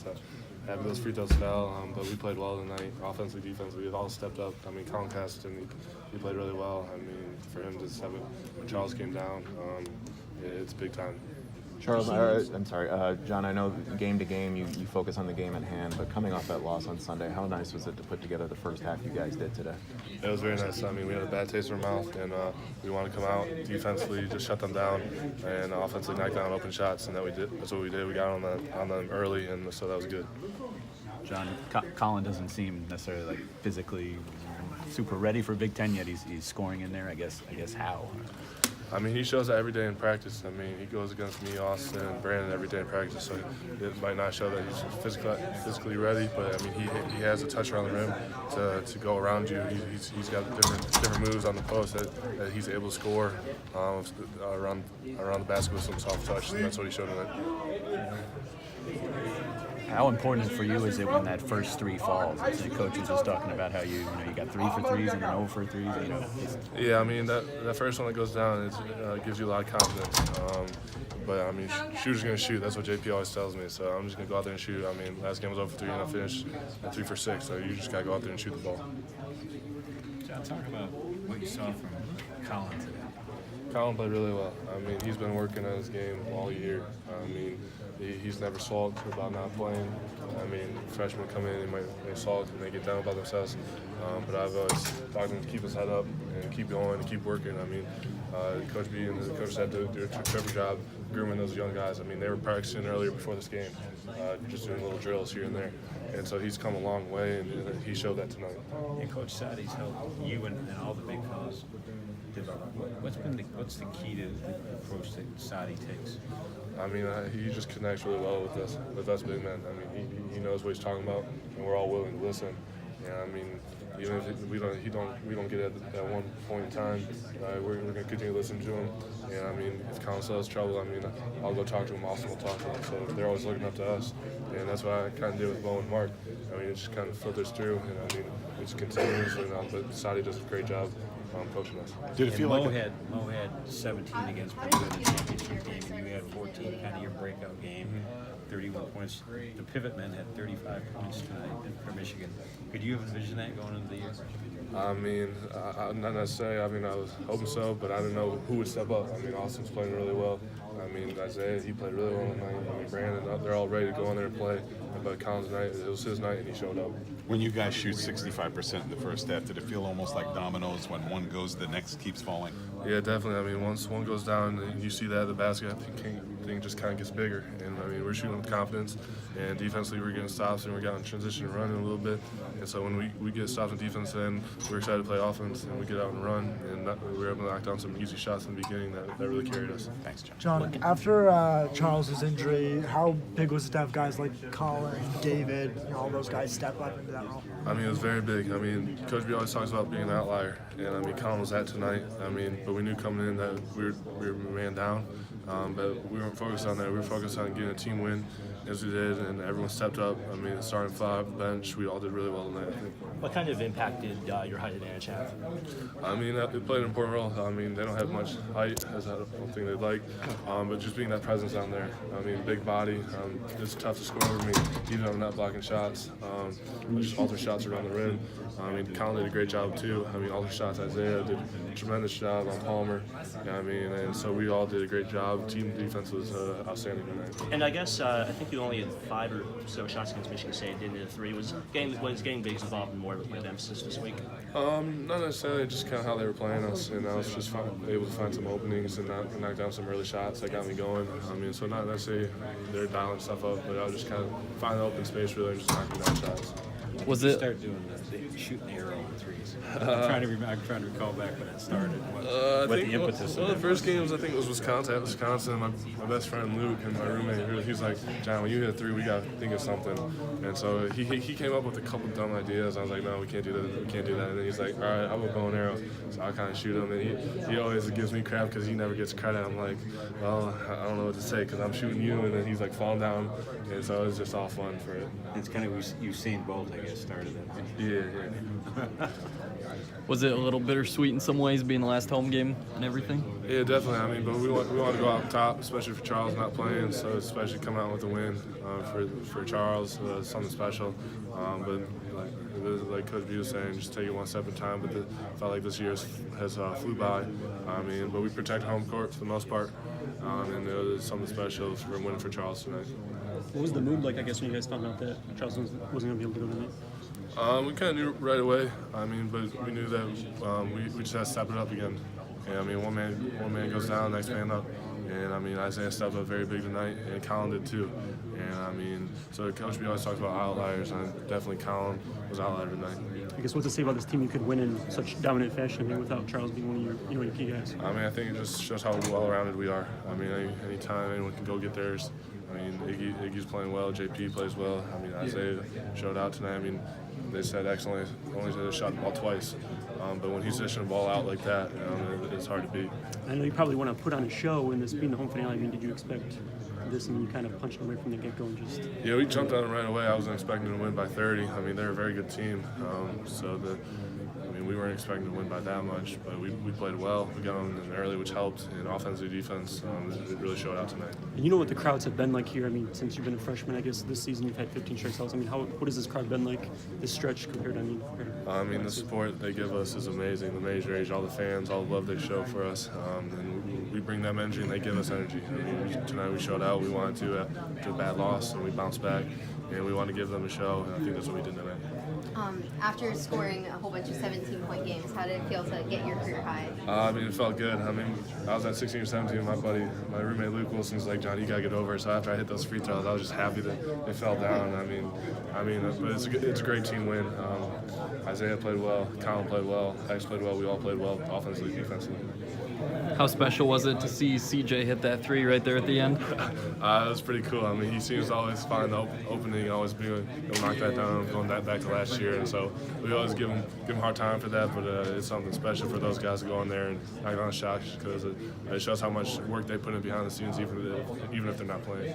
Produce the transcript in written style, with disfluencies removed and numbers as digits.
us. Happy those free throws fell, but we played well tonight. Offensively, defensively, we all stepped up. I mean, Colin Castleton, he played really well. I mean, for him to just have it when Charles came down, it's big time. Charles, I'm sorry, John, I know game to game you focus on the game at hand, but coming off that loss on Sunday, how nice was it to put together the first half you guys did today? It was very nice. I mean, we had a bad taste in our mouth, and we wanted to come out defensively, just shut them down, and offensively knock down open shots, and that's what we did. We got on them early, and so that was good. John, Colin doesn't seem necessarily like physically super ready for Big Ten yet. He's scoring in there. I guess how? I mean, he shows that every day in practice. I mean, he goes against me, Austin, and Brandon every day in practice, so it might not show that he's physically ready, but I mean, he has a touch around the rim to go around you. He's got different moves on the post that he's able to score around the basket with some soft touch, and that's what he showed tonight. How important for you is it when that first three falls? The coach was just talking about how you got 3 for 3s and then 0 for 3s. Yeah, I mean that first one that goes down, it gives you a lot of confidence. But I mean, shooter's gonna shoot. That's what JP always tells me. So I'm just gonna go out there and shoot. I mean, last game was 0 for 3 and I finished at 3 for 6. So you just gotta go out there and shoot the ball. John, talk about what you saw from Colin today. Colin played really well. I mean, he's been working on his game all year. I mean, he's never sulked about not playing. I mean, freshmen come in, they might sulk and they get down about themselves. But I've always talked to him to keep his head up and keep going and keep working. I mean, Coach B and the coach had to do a terrific job grooming those young guys. I mean, they were practicing earlier before this game, just doing little drills here and there. And so he's come a long way, and he showed that tonight. And Coach Sadi's helped you and all the big fellas develop. What's the key to the approach that Sadi takes? I mean, he just connects really well with us big men. I mean, he knows what he's talking about, and we're all willing to listen. And I mean, even if we don't get it at one point in time, we're going to continue to listen to him. And I mean, if Colin still has trouble, I mean, I'll go talk to him. Austin will talk to him. So they're always looking up to us, and that's what I kind of did with Bo and Mark. I mean, it just kind of filters through, and I mean, it just continues. And but Sadi does a great job coaching us. Did it feel like Mo had 17 against Purdue in the championship game, and you had 14, kind of your breakout game. 31 points. The pivot men had 35 points tonight for Michigan. Could you have envisioned that going into the year? I mean, not necessarily. I mean, I was hoping so, but I didn't know who would step up. I mean, Austin's playing really well. I mean, Isaiah, he played really well tonight. I mean, Brandon, they're all ready to go in there and play. But Colin's night, it was his night, and he showed up. When you guys shoot 65% in the first half, did it feel almost like dominoes? When one goes, the next keeps falling? Yeah, definitely. I mean, once one goes down, and you see that at the basket, thing just kind of gets bigger. And I mean, we're shooting with confidence, and defensively we're getting stops, and we're getting transition and running a little bit. And so when we get stops in defense, then we're excited to play offense, and we get out and run. And we were able to knock down some easy shots in the beginning that really carried us. Thanks, John. John, after Charles's injury, how big was it to have guys like Colin, David, all those guys step up into that role? I mean, it was very big. I mean, Coach B always talks about being an outlier, and I mean, Colin was that tonight. I mean, but we knew coming in that we were man down, but we weren't focused on that. We were focused on getting a team win, as we did, and everyone stepped up. I mean, starting five, bench, we all did really well tonight, I think. What kind of impact did your height advantage have? I mean, it played an important role. I mean, they don't have much height, as I don't think they'd like, but just being that presence down there. I mean, big body. It's tough to score over me, even if I'm not blocking shots. Just alter shots around the rim. I mean, Colin did a great job too. I mean, alter shots. Isaiah did a tremendous job on Palmer. I mean, and so we all did a great job. Team defense was outstanding tonight. And I guess I think you only had 5 or so shots against Michigan State. Didn't hit 3. Was getting bigs involved more with emphasis this week? Not necessarily. Just kind of how they were playing us, and I was just able to find some openings and knock down some early shots that got me going. I mean, so not necessarily they're dialing stuff up, but I was just kind of find the open space really and just knocking down shots. Was it start doing the shooting the arrow on threes? I'm trying to recall back when it started. What the impetus? Well, the first games I think it was Wisconsin. At Wisconsin, my best friend Luke and my roommate, he was like, "John, when you hit a 3, we got to think of something." And so he came up with a couple dumb ideas. I was like, "No, we can't do that. We can't do that." And then he's like, "All right, how about bow and arrow?" So I kind of shoot him, and he always gives me crap because he never gets credit. I'm like, "Well, I don't know what to say because I'm shooting you," and then he's like falling down, and so it's just all fun for it. It's kind of Usain Bolt, I guess. guess, started that. Yeah. Was it a little bittersweet in some ways, being the last home game and everything? Yeah, definitely. I mean, but we want to go out top, especially for Charles not playing. So especially coming out with a win for Charles, something special. But like Coach B was saying, just take it one step at a time. But I felt like this year has flew by. I mean, but we protect home court for the most part, and it was something special for winning for Charles tonight. What was the mood like, I guess, when you guys found out that Charles wasn't going to be able to go tonight? We kind of knew right away. I mean, but we knew that we just had to step it up again. And I mean, one man goes down, next man up. And I mean, Isaiah stepped up very big tonight, and Colin did too. And I mean, so Coach B always talks about outliers, and definitely Colin was an outlier tonight. I guess what's to say about this team you could win in such dominant fashion, I mean, without Charles being one of your key guys? I mean, I think it just shows how well-rounded we are. I mean, anytime anyone can go get theirs. I mean, Iggy's playing well, JP plays well. I mean, Isaiah showed out tonight. I mean, they said excellently, only shot the ball twice. But when he's dishing the ball out like that, it's hard to beat. I know you probably want to put on a show in this being the home finale. I mean, did you expect this and you kind of punched away from the get-go and just... Yeah, we jumped on it right away. I wasn't expecting to win by 30. I mean, they're a very good team. We weren't expecting to win by that much, but we played well. We got them in early, which helped. And offensive defense, it really showed out tonight. And you know what the crowds have been like here? I mean, since you've been a freshman, I guess this season you've had 15 straight sellouts. I mean, what has this crowd been like this stretch compared to, the support they give us is amazing. The major age, all the fans, all the love they show for us. And we bring them energy, and they give us energy. I mean, tonight we showed out. We wanted to after a bad loss, and we bounced back. And we want to give them a show, and I think that's what we did tonight. After scoring a whole bunch of 17-point games, how did it feel to get your career high? I mean, it felt good. I mean, I was at 16 or 17. My roommate Luke Wilson's like, John, you gotta get over it. So after I hit those free throws, I was just happy that they fell down. But it's a great team win. Isaiah played well, Colin played well, X played well. We all played well, offensively, defensively. How special was it to see CJ hit that three right there at the end? It was pretty cool. I mean, he seems to always find the opening, always he'll knock that down, going back to last year. And so we always give him a hard time for that, but it's something special for those guys to go in there and knock down shots because it shows how much work they put in behind the scenes, even if they're not playing.